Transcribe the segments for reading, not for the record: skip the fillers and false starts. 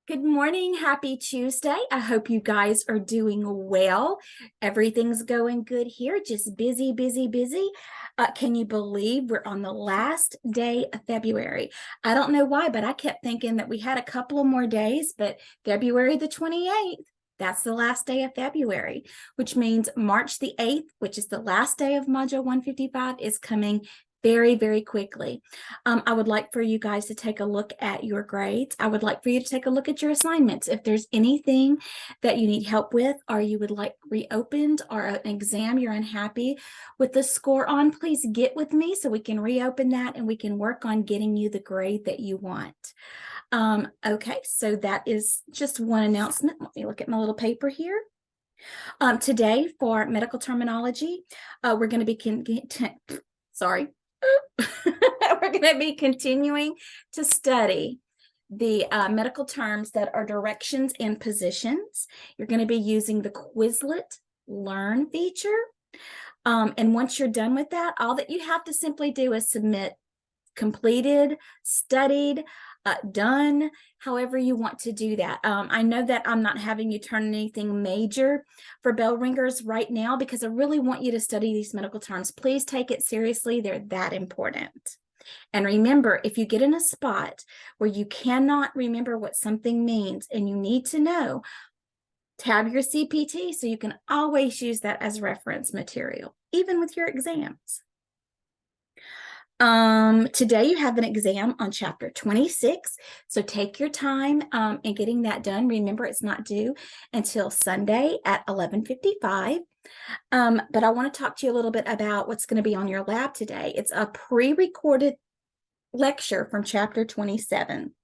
Good morning. Happy Tuesday. I hope you guys are doing well. Everything's going good here. Just busy, busy, busy. Can you believe we're on the last day of February? I don't know why, but I kept thinking that we had a couple of more days, but February the 28th, that's the last day of February, which means March the 8th, which is the last day of Module 155, is coming very, very quickly. I would like for you guys to take a look at your grades. I would like for you to take a look at your assignments. If there's anything that you need help with, or you would like reopened, or an exam you're unhappy with the score on, please get with me so we can reopen that and we can work on getting you the grade that you want. Okay, so that is just one announcement. Let me look at my little paper here. Today for medical terminology, we're going to be sorry. We're going to be continuing to study the medical terms that are directions and positions. You're going to be using the Quizlet Learn feature. And once you're done with that, all that you have to simply do is submit completed, studied, done, however you want to do that. I know that I'm not having you turn anything major for bell ringers right now because I really want you to study these medical terms. Please take it seriously. They're that important. And remember, if you get in a spot where you cannot remember what something means and you need to know, tab your CPT so you can always use that as reference material, even with your exams. Today you have an exam on chapter 26, so take your time in getting that done. Remember, it's not due until Sunday at 11:55. But I want to talk to you a little bit about what's going to be on your lab today. It's a pre-recorded lecture from chapter 27.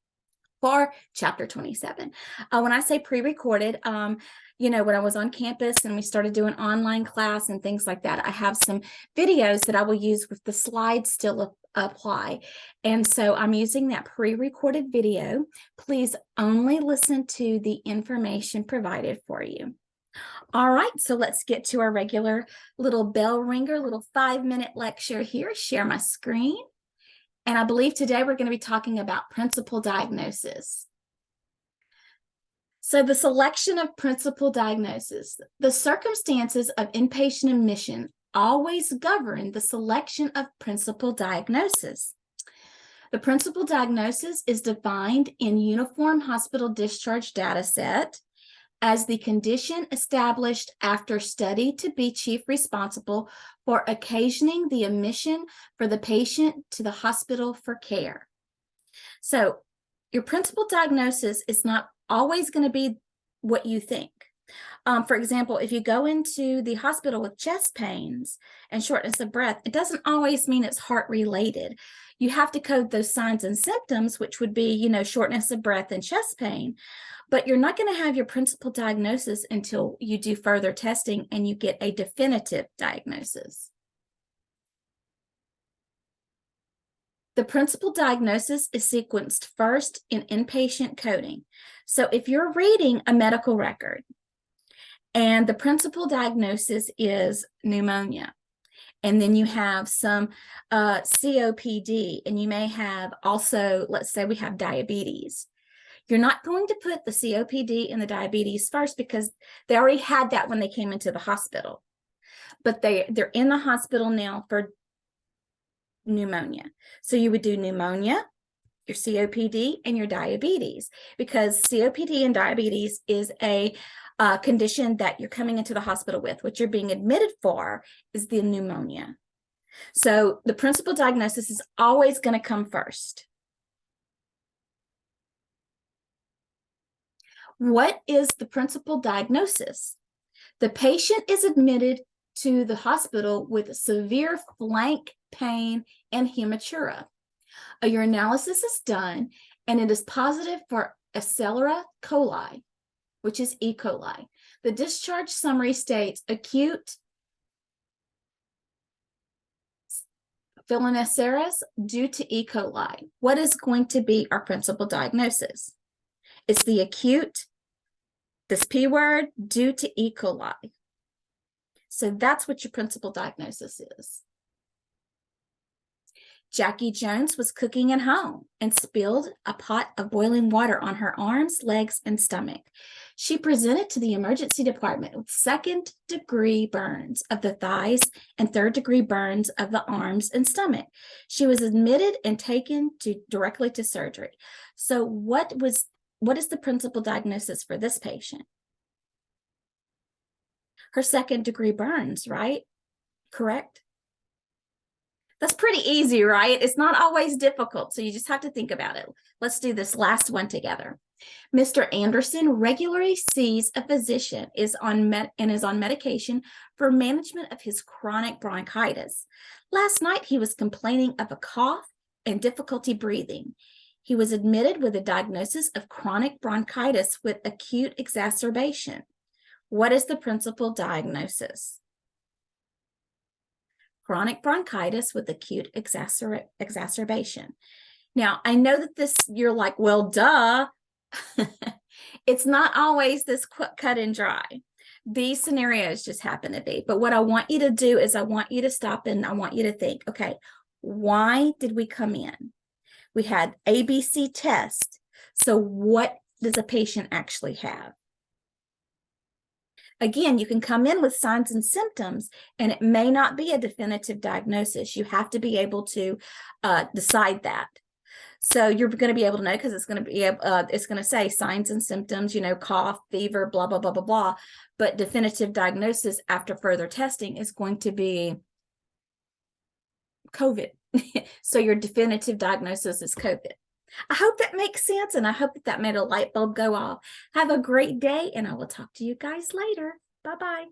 For chapter 27. When I say pre-recorded, when I was on campus and we started doing online class and things like that, I have some videos that I will use with the slides still apply. And so I'm using that pre-recorded video. Please only listen to the information provided for you. All right, so let's get to our regular little bell ringer, little 5-minute lecture here. Share my screen. And I believe today we're going to be talking about principal diagnosis. So the selection of principal diagnosis, the circumstances of inpatient admission always govern the selection of principal diagnosis. The principal diagnosis is defined in Uniform Hospital Discharge Data Set as the condition established after study to be chief responsible for occasioning the admission for the patient to the hospital for care. So your principal diagnosis is not always going to be what you think. For example, if you go into the hospital with chest pains and shortness of breath, it doesn't always mean it's heart related. You have to code those signs and symptoms, which would be, shortness of breath and chest pain. But you're not going to have your principal diagnosis until you do further testing and you get a definitive diagnosis. The principal diagnosis is sequenced first in inpatient coding. So if you're reading a medical record and the principal diagnosis is pneumonia, and then you have some COPD, and you may have also, let's say we have diabetes. You're not going to put the COPD and the diabetes first because they already had that when they came into the hospital. But they're in the hospital now for pneumonia. So you would do pneumonia, your COPD, and your diabetes, because COPD and diabetes is a condition that you're coming into the hospital with. What you're being admitted for is the pneumonia. So the principal diagnosis is always going to come first. What is the principal diagnosis? The patient is admitted to the hospital with severe flank pain and hematuria. A urinalysis is done, and it is positive for Escherichia coli, which is E. coli. The discharge summary states acute pyelonephritis due to E. coli. What is going to be our principal diagnosis? It's the acute, this P word, due to E. coli. So that's what your principal diagnosis is. Jackie Jones was cooking at home and spilled a pot of boiling water on her arms, legs, and stomach. She presented to the emergency department with second-degree burns of the thighs and third-degree burns of the arms and stomach. She was admitted and taken directly to surgery. So what is the principal diagnosis for this patient? Her second-degree burns, right? Correct? That's pretty easy, right? It's not always difficult, so you just have to think about it. Let's do this last one together. Mr. Anderson regularly sees a physician and is on medication for management of his chronic bronchitis. Last night, he was complaining of a cough and difficulty breathing. He was admitted with a diagnosis of chronic bronchitis with acute exacerbation. What is the principal diagnosis? Chronic bronchitis with acute exacerbation. Now, I know that you're like, well, duh. It's not always this cut and dry. These scenarios just happen to be. But what I want you to do is I want you to stop and I want you to think, okay, why did we come in? We had ABC test. So what does a patient actually have? Again, you can come in with signs and symptoms, and it may not be a definitive diagnosis. You have to be able to decide that. So you're going to be able to know because it's going to say signs and symptoms, cough, fever, blah, blah, blah, blah, blah. But definitive diagnosis after further testing is going to be COVID. So your definitive diagnosis is COVID. I hope that makes sense, and I hope that made a light bulb go off. Have a great day, and I will talk to you guys later. Bye-bye.